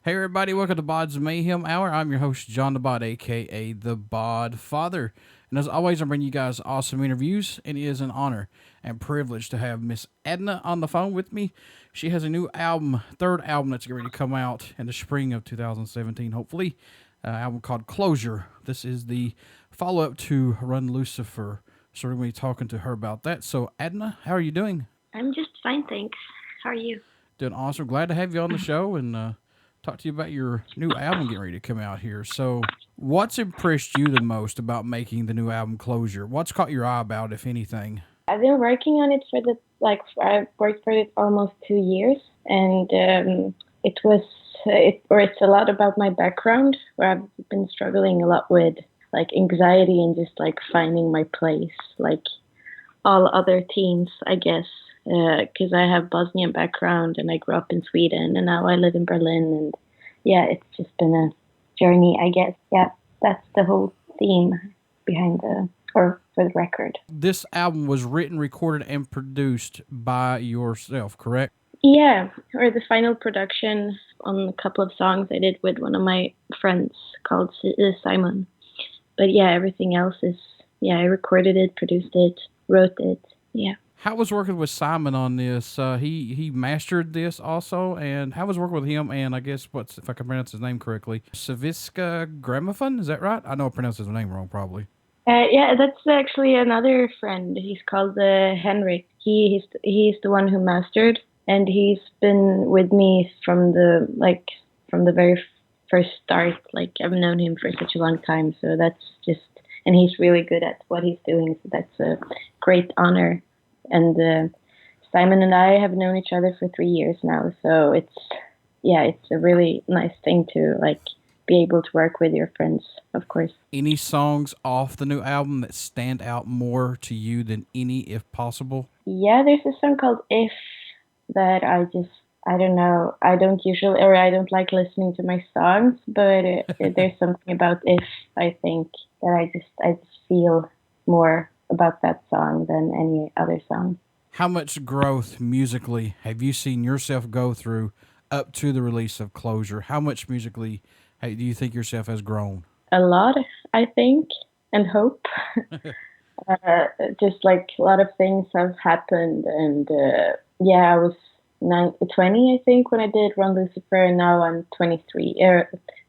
Hey everybody, welcome to BODS Mayhem Hour. I'm your host, John the Bod, aka the Bod Father. And as always, I'm bringing you guys awesome interviews, and it is an honor and privilege to have Miss Adna on the phone with me. She has a new album, third album that's getting ready to come out in the spring of 2017, hopefully. Album called Closure. This is the follow-up to Run Lucifer. So we're going to be talking to her about that. So Adna, how are you doing? I'm just fine, thanks. How are you? Doing awesome. Glad to have you on the show and talk to you about your new album getting ready to come out here. So, what's impressed you the most about making the new album Closure? What's caught your eye about, if anything? I've been working on it for I've worked for it almost 2 years, and it was it's a lot about my background, where I've been struggling a lot with like anxiety and just like finding my place, like all other teens, I guess, because I have Bosnian background and I grew up in Sweden and now I live in Berlin, and yeah, it's just been a journey, I guess. Yeah, that's the whole theme behind or for the record. This album was written, recorded, and produced by yourself, correct? Yeah, or the final production on a couple of songs I did with one of my friends called Simon. But yeah, everything else is, yeah, I recorded it, produced it, wrote it. Yeah. How was working with Simon on this? He mastered this also, and how was working with him? And I guess what's if I can pronounce his name correctly, Saviska Gramophone, is that right? I know I pronounced his name wrong, probably. Yeah, that's actually another friend. He's called Henrik. He's the one who mastered, and he's been with me from the very first start. Like I've known him for such a long time, so that's just, and he's really good at what he's doing. So that's a great honor. And Simon and I have known each other for 3 years now, so it's a really nice thing to like be able to work with your friends, of course. Any songs off the new album that stand out more to you than any, if possible? Yeah, there's a song called If that I don't know, I don't usually, or I don't like listening to my songs, but there's something about If, I think, that I just feel more about that song than any other song. How much growth musically have you seen yourself go through up to the release of Closure? How much musically do you think yourself has grown? A lot, I think, and hope. Just like a lot of things have happened, and yeah, I was 20, I think, when I did Run Lucifer, and now I'm 23.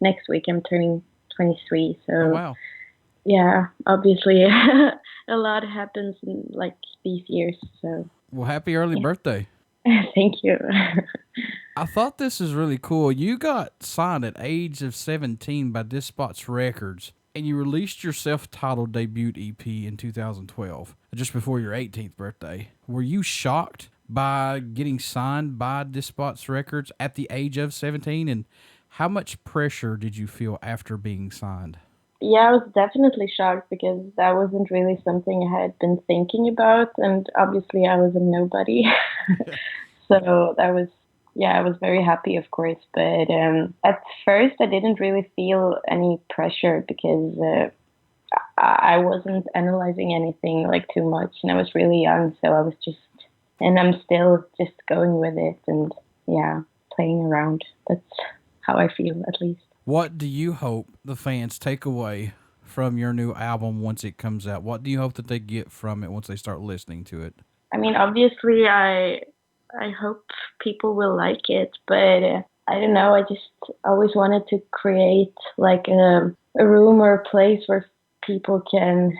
Next week I'm turning 23, Oh, so wow. yeah, obviously a lot happens in like these years. So Well, happy early yeah, birthday. thank you. I thought this is really cool. You got signed at age of 17 by Dispots Records, and you released your self-titled debut EP in 2012, just before your 18th birthday. Were you shocked by getting signed by Dispots Records at the age of 17, and how much pressure did you feel after being signed? Yeah, I was definitely shocked because that wasn't really something I had been thinking about, and obviously I was a nobody. So that was, yeah, I was very happy, of course. But at first, I didn't really feel any pressure because I wasn't analyzing anything like too much, and I was really young, so I was just, and I'm still just going with it, and yeah, playing around. That's how I feel, at least. What do you hope the fans take away from your new album once it comes out? What do you hope that they get from it once they start listening to it? I mean, obviously, I hope people will like it, but I don't know. I just always wanted to create like a room or a place where people can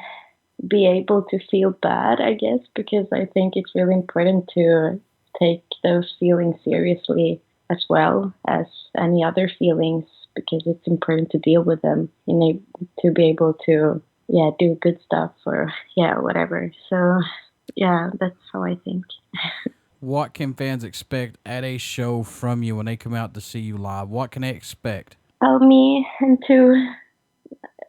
be able to feel bad, I guess, because I think it's really important to take those feelings seriously as well as any other feelings, because it's important to deal with them and to be able to, yeah, do good stuff or, yeah, whatever. So, yeah, that's how I think. What can fans expect at a show from you when they come out to see you live? What can they expect? Well, me and two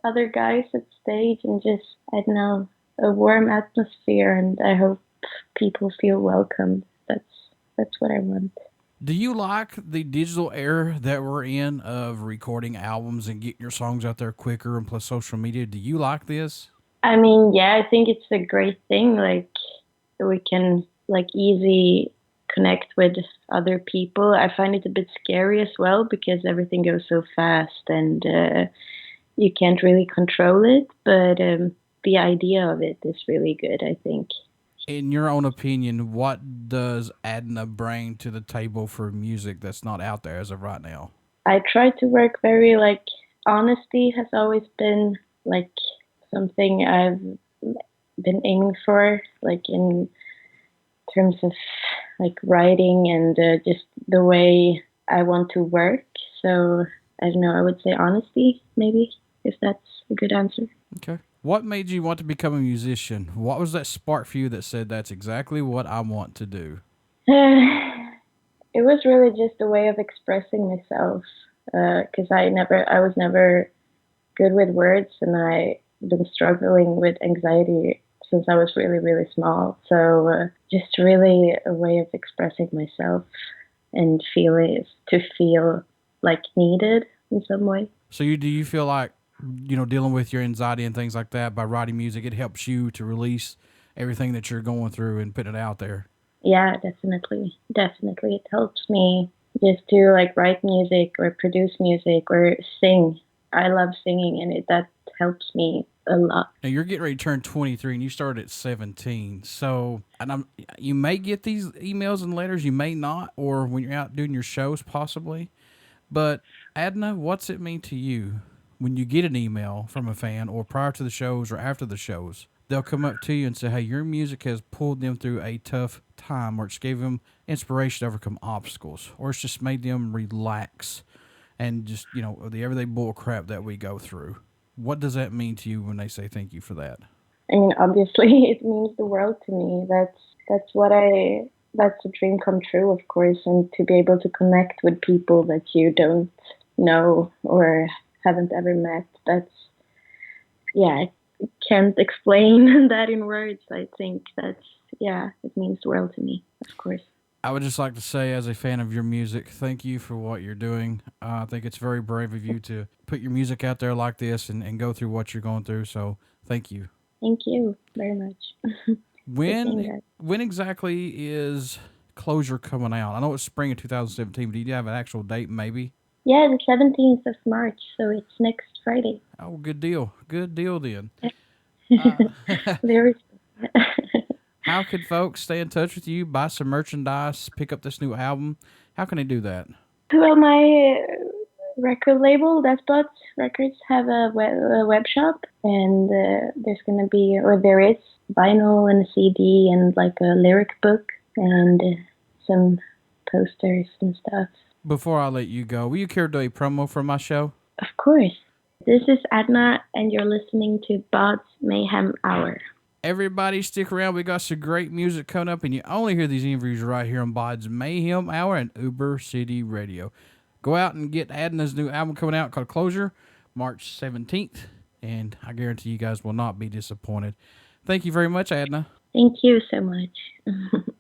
other guys at stage, and just, I don't know, a warm atmosphere, and I hope people feel welcome. That's what I want. Do you like the digital era that we're in of recording albums and getting your songs out there quicker and plus social media? Do you like this? I mean, yeah, I think it's a great thing. Like we can like easy. connect with other people. I find it a bit scary as well because everything goes so fast and you can't really control it. But the idea of it is really good, I think. In your own opinion, what does Adna bring to the table for music that's not out there as of right now? I try to work very like honesty has always been like something I've been aiming for, like in terms of like writing and just the way I want to work. So I don't know. I would say honesty, maybe, if that's a good answer. Okay. What made you want to become a musician? What was that spark for you that said that's exactly what I want to do? It was really just a way of expressing myself because I was never good with words, and I been struggling with anxiety since I was really, really small. So just really a way of expressing myself and to feel like needed in some way. So do you feel like, dealing with your anxiety and things like that by writing music, it helps you to release everything that you're going through and put it out there? Yeah, definitely. Definitely. It helps me just to like write music or produce music or sing. I love singing and that helps me a lot. Now you're getting ready to turn 23 and you started at 17. So, you may get these emails and letters, you may not, or when you're out doing your shows possibly. But Adna, what's it mean to you when you get an email from a fan or prior to the shows or after the shows? They'll come up to you and say, hey, your music has pulled them through a tough time, or it's gave them inspiration to overcome obstacles, or it's just made them relax and just, the everyday bull crap that we go through. What does that mean to you when they say thank you for that? I mean, obviously, it means the world to me. That's a dream come true, of course, and to be able to connect with people that you don't know or haven't ever met. I can't explain that in words. I think it means the world to me, of course. I would just like to say, as a fan of your music, thank you for what you're doing. I think it's very brave of you to put your music out there like this and go through what you're going through. So, thank you. Thank you very much. When exactly is Closure coming out? I know it's spring of 2017, but do you have an actual date, maybe? Yeah, the 17th of March, so it's next Friday. Oh, good deal. Good deal then. Very. How could folks stay in touch with you, buy some merchandise, pick up this new album? How can they do that? Well, my record label, BODS Records, have a web shop, and there is vinyl and a CD and like a lyric book and some posters and stuff. Before I let you go, will you care to do a promo for my show? Of course. This is Adna, and you're listening to BODS Mayhem Hour. Everybody stick around. We got some great music coming up, and you only hear these interviews right here on BODS Mayhem Hour and Uber City Radio. Go out and get Adna's new album coming out called Closure, March 17th, and I guarantee you guys will not be disappointed. Thank you very much, Adna. Thank you so much.